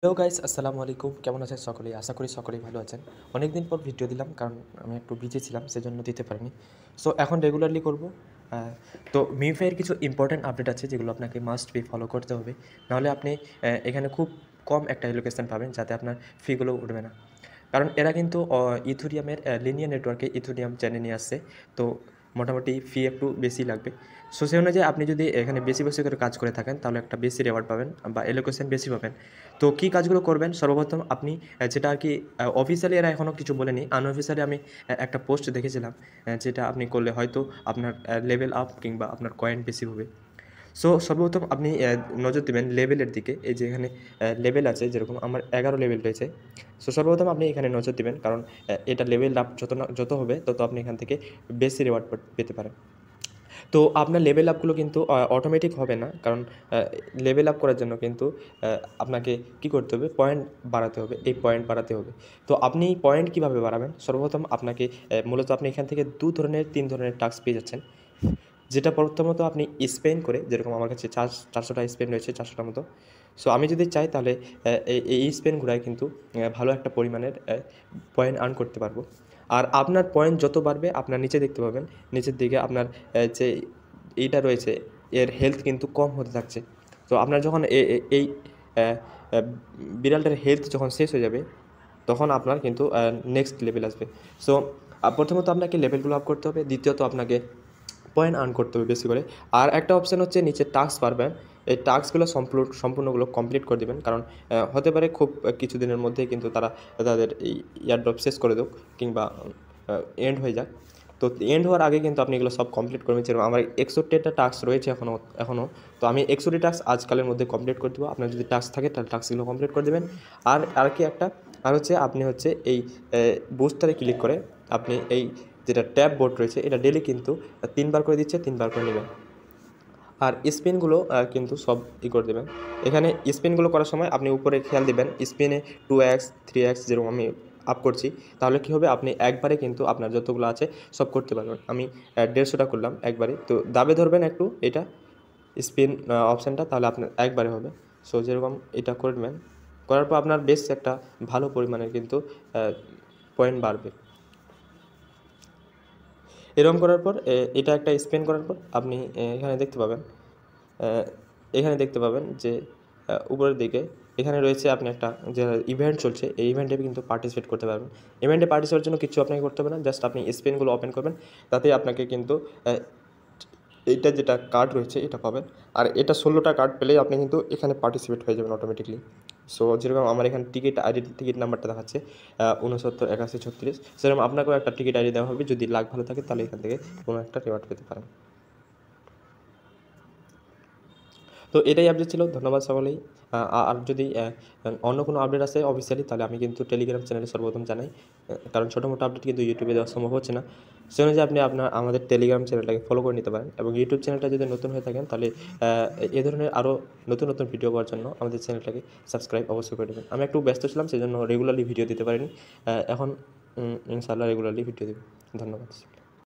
Hello guys, আসসালামু আলাইকুম। কেমন আছেন সকলেই? আশা করি সকলেই ভালো আছেন। অনেকদিন পর ভিডিও দিলাম কারণ আমি একটু বিজি ছিলাম, সেজন্য দিতে পারিনি। সো এখন রেগুলারলি করব। তো মিফাইয়ের কিছু ইম্পর্ট্যান্ট আপডেট আছে যেগুলো আপনাকে মাস্ট বি ফলো করতে হবে। নাহলে আপনি এখানে খুব কম একটা অ্যালোকেশন পাবেন, যাতে আপনার ফিগুলো উঠবে না। কারণ এরা কিন্তু ইথেরিয়ামের লিনিয়ার নেটওয়ার্কে ইথেরিয়াম চেনে নিয়ে আসছে। তো মোটামুটি ফি একটু বেশি লাগবে। সো সেই অনুযায়ী আপনি যদি এখানে বেশি বেশি করে কাজ করে থাকেন, তাহলে একটা বেশি রেওয়ার্ড পাবেন বা অ্যালোকেশন বেশি পাবেন। তো কী কাজগুলো করবেন? সর্বপ্রথম আপনি যেটা আর কি অফিসিয়ালি এরা এখনও কিছু বলেনি, আনঅফিসিয়ালি আমি একটা পোস্ট দেখেছিলাম, যেটা আপনি করলে হয়তো আপনার লেভেল আপ কিংবা আপনার কয়েন বেশি হবে। সো সর্বপ্রথম আপনি নজর দেবেন লেভেলের দিকে। এই যে এখানে লেভেল আছে, যেরকম আমার 11 লেভেল রয়েছে। সো সর্বপ্রথম আপনি এখানে নজর দিবেন, কারণ এটা লেভেল আপ যত হবে তত আপনি এখান থেকে বেশি রিওয়ার্ড পেতে পারেন। তো আপনার লেভেল আপগুলো কিন্তু অটোমেটিক হবে না, কারণ লেভেল আপ করার জন্য কিন্তু আপনাকে কী করতে হবে? পয়েন্ট বাড়াতে হবে। এই পয়েন্ট বাড়াতে হবে। তো আপনি পয়েন্ট কীভাবে বাড়াবেন? সর্বপ্রথম আপনাকে মূলত আপনি এখান থেকে 3 ধরনের টাস্ক পেয়ে যাচ্ছেন। যেটা প্রথমত আপনি স্পেন করে, যেরকম আমার কাছে 400টা স্পেন রয়েছে, 400টার মতো। সো আমি যদি চাই তাহলে এই স্পেনগুলায় কিন্তু ভালো একটা পরিমাণের পয়েন্ট আর্ন করতে পারবো। আর আপনার পয়েন্ট যত বাড়বে, আপনার নিচে দেখতে পাবেন, নিচের দিকে আপনার যে এইটা রয়েছে, এর হেলথ কিন্তু কম হতে থাকছে। তো আপনার যখন এই অ্যা অ্যা বিড়ালটার হেলথ যখন শেষ হয়ে যাবে, তখন আপনার কিন্তু নেক্সট লেভেল আসবে। সো প্রথমত আপনাকে লেভেলগুলো আপ করতে হবে। দ্বিতীয়ত আপনাকে পয়েন্ট আর্ন করতে হবে বেশি করে। আর একটা অপশান হচ্ছে নিচে টাস্ক পারবেন। এই টাস্কগুলো সম্পূর্ণগুলো কমপ্লিট করে দিবেন, কারণ হতে পারে খুব কিছুদিনের মধ্যেই কিন্তু তারা তাদের এই এয়ারড্রপ শেষ করে দেক, কিংবা এন্ড হয়ে যাক। তো এন্ড হওয়ার আগে কিন্তু আপনি এগুলো সব কমপ্লিট করবেন। যেরকম আমার 61টা টাস্ক রয়েছে এখনও। তো আমি 61 টাস্ক আজকালের মধ্যে কমপ্লিট করে দেবো। আপনার যদি টাস্ক থাকে তাহলে টাস্কগুলো কমপ্লিট করে দেবেন। আর কি একটা হচ্ছে, আপনি হচ্ছে এই বুস্টারে ক্লিক করে আপনি এই যেটা ট্যাব বোর্ড রয়েছে, এটা ডেইলি কিন্তু 3 বার করে দিচ্ছে, 3 বার করে নেবেন। আর স্পিনগুলো কিন্তু সব করে দেবেন। এখানে স্পিনগুলো করার সময় আপনি উপরে খেয়াল দিবেন, স্পিনে 2x 3x যেরকম আমি আপ করছি, তাহলে কী হবে? আপনি একবারে কিন্তু আপনার যতগুলো আছে সব করতে পারবেন। আমি 150টা করলাম একবারে। তো দাবে ধরবেন একটু এটা স্পিন অপশানটা, তাহলে আপনার একবারে হবে। সো যেরকম এটা করে নেবেন, করার পর আপনার বেশ একটা ভালো পরিমাণের কিন্তু পয়েন্ট বাড়বে। এরকম করার পর এটা একটা স্পেন করার পর আপনি এখানে দেখতে পাবেন যে উপরের দিকে এখানে রয়েছে, আপনি একটা যে ইভেন্ট চলছে, এই ইভেন্টে কিন্তু পার্টিসিপেট করতে পারবেন। ইভেন্টে পার্টিসিপেটের জন্য কিছু আপনাকে করতে হবে না, জাস্ট আপনি স্পেনগুলো ওপেন করবেন, তাতে আপনাকে কিন্তু এইটা যেটা কার্ড রয়েছে এটা পাবেন। আর এটা 16টা কার্ড পেলেই আপনি কিন্তু এখানে পার্টিসিপেট হয়ে যাবেন অটোমেটিকলি। সো যেরকম আমার এখানে টিকিট নাম্বারটা দেখাচ্ছে 69 81 36, সেরকম আপনাকেও একটা টিকিট আইডি দেওয়া হবে। যদি লাক ভালো থাকে তাহলে এখান থেকে কোনো একটা রিওয়ার্ড পেতে পারেন। তো এটাই আপডেট ছিল। ধন্যবাদ সকলেই। আর যদি অন্য কোনো আপডেট আসে অফিসিয়ালি, তাহলে আমি কিন্তু টেলিগ্রাম চ্যানেলে সর্বপ্রথম জানাই। কারণ ছোটো-মোটো আপডেট কিন্তু ইউটিউবে দেওয়া সম্ভব হচ্ছে না। সেই অনুযায়ী আপনি আমাদের টেলিগ্রাম চ্যানেলটাকে ফলো করে নিতে পারেন, এবং ইউটিউব চ্যানেলটা যদি নতুন হয়ে থাকেন, তাহলে এ ধরনের আরও নতুন ভিডিও পাওয়ার জন্য আমাদের চ্যানেলটাকে সাবস্ক্রাইব অবশ্যই করে দেবেন। আমি একটু ব্যস্ত ছিলাম, সেজন্য রেগুলারলি ভিডিও দিতে পারিনি। এখন ইনশাআল্লাহ রেগুলারলি ভিডিও দেব। ধন্যবাদ।